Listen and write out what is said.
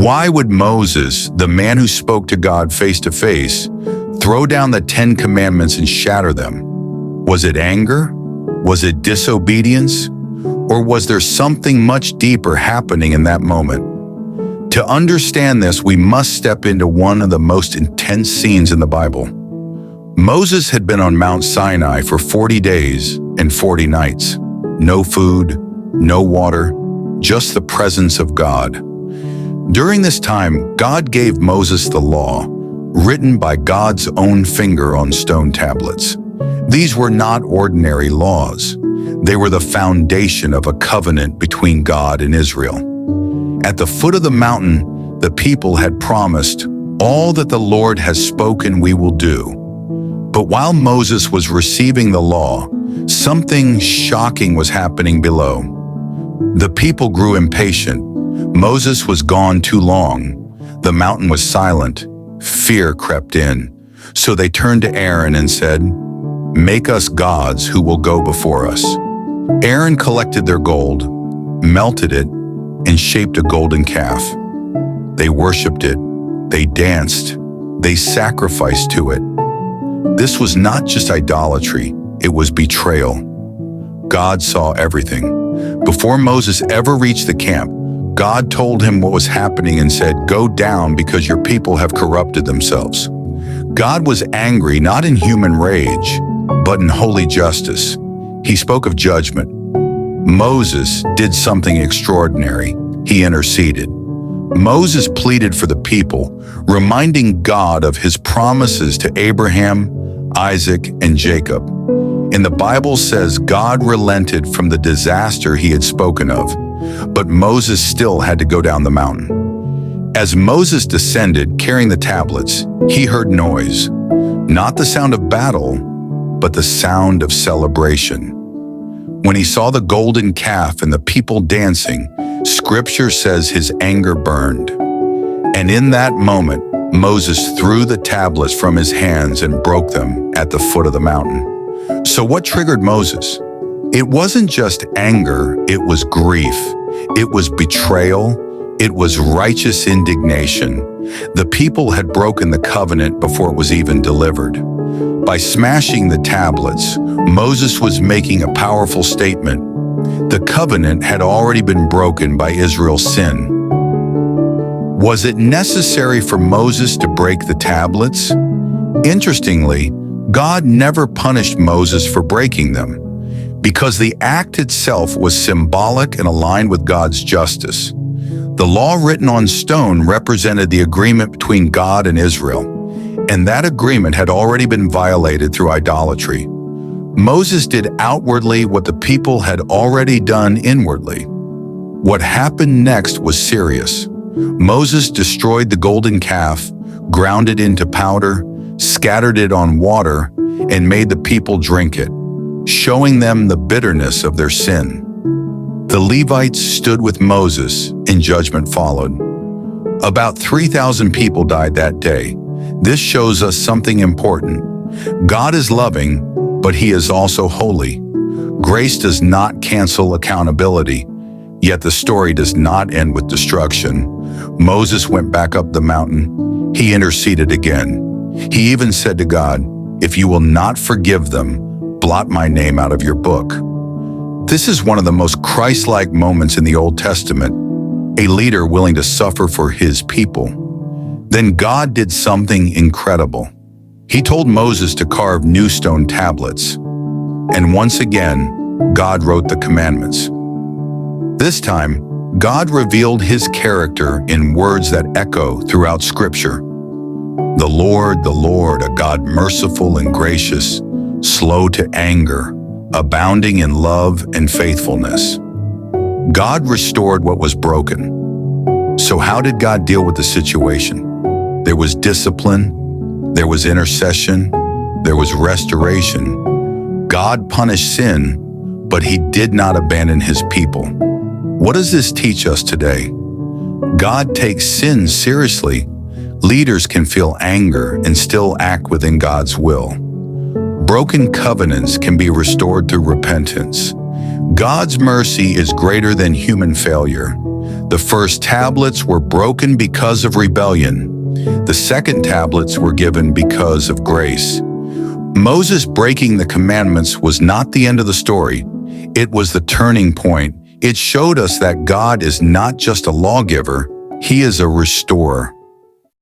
Why would Moses, the man who spoke to God face to face, throw down the 10 commandments and shatter them? Was it anger? Was it disobedience? Or was there something much deeper happening in that moment? To understand this, we must step into one of the most intense scenes in the Bible. Moses had been on Mount Sinai for 40 days and 40 nights. No food, no water, just the presence of God. During this time, God gave Moses the law, written by God's own finger on stone tablets. These were not ordinary laws. They were the foundation of a covenant between God and Israel. At the foot of the mountain, the people had promised, "All that the Lord has spoken we will do." But while Moses was receiving the law, something shocking was happening below. The people grew impatient. Moses was gone too long. The mountain was silent. Fear crept in. So they turned to Aaron and said, "Make us gods who will go before us." Aaron collected their gold, melted it, and shaped a golden calf. They worshipped it. They danced. They sacrificed to it. This was not just idolatry, it was betrayal. God saw everything. Before Moses ever reached the camp, God told him what was happening and said, "Go down because your people have corrupted themselves." God was angry not in human rage, but in holy justice. He spoke of judgment. Moses did something extraordinary. He interceded. Moses pleaded for the people, reminding God of his promises to Abraham, Isaac, and Jacob. And the Bible says God relented from the disaster he had spoken of, but Moses still had to go down the mountain. As Moses descended, carrying the tablets, he heard noise, not the sound of battle, but the sound of celebration. When he saw the golden calf and the people dancing, Scripture says his anger burned. And in that moment, Moses threw the tablets from his hands and broke them at the foot of the mountain. So what triggered Moses? It wasn't just anger, it was grief. It was betrayal. It was righteous indignation. The people had broken the covenant before it was even delivered. By smashing the tablets, Moses was making a powerful statement. The covenant had already been broken by Israel's sin. Was it necessary for Moses to break the tablets? Interestingly, God never punished Moses for breaking them, because the act itself was symbolic and aligned with God's justice. The law written on stone represented the agreement between God and Israel, and that agreement had already been violated through idolatry. Moses did outwardly what the people had already done inwardly. What happened next was serious. Moses destroyed the golden calf, ground it into powder, scattered it on water, and made the people drink it, showing them the bitterness of their sin. The Levites stood with Moses, and judgment followed. About 3,000 people died that day. This shows us something important. God is loving, but he is also holy. Grace does not cancel accountability, yet the story does not end with destruction. Moses went back up the mountain. He interceded again. He even said to God, "If you will not forgive them, blot my name out of your book." This is one of the most Christ-like moments in the Old Testament, a leader willing to suffer for his people. Then God did something incredible. He told Moses to carve new stone tablets. And once again, God wrote the commandments. This time, God revealed his character in words that echo throughout Scripture. The Lord, a God merciful and gracious, slow to anger, abounding in love and faithfulness. God restored what was broken. So how did God deal with the situation? There was discipline, there was intercession, there was restoration. God punished sin, but he did not abandon his people. What does this teach us today? God takes sin seriously. Leaders can feel anger and still act within God's will. Broken covenants can be restored through repentance. God's mercy is greater than human failure. The first tablets were broken because of rebellion. The second tablets were given because of grace. Moses breaking the commandments was not the end of the story. It was the turning point. It showed us that God is not just a lawgiver, He is a restorer.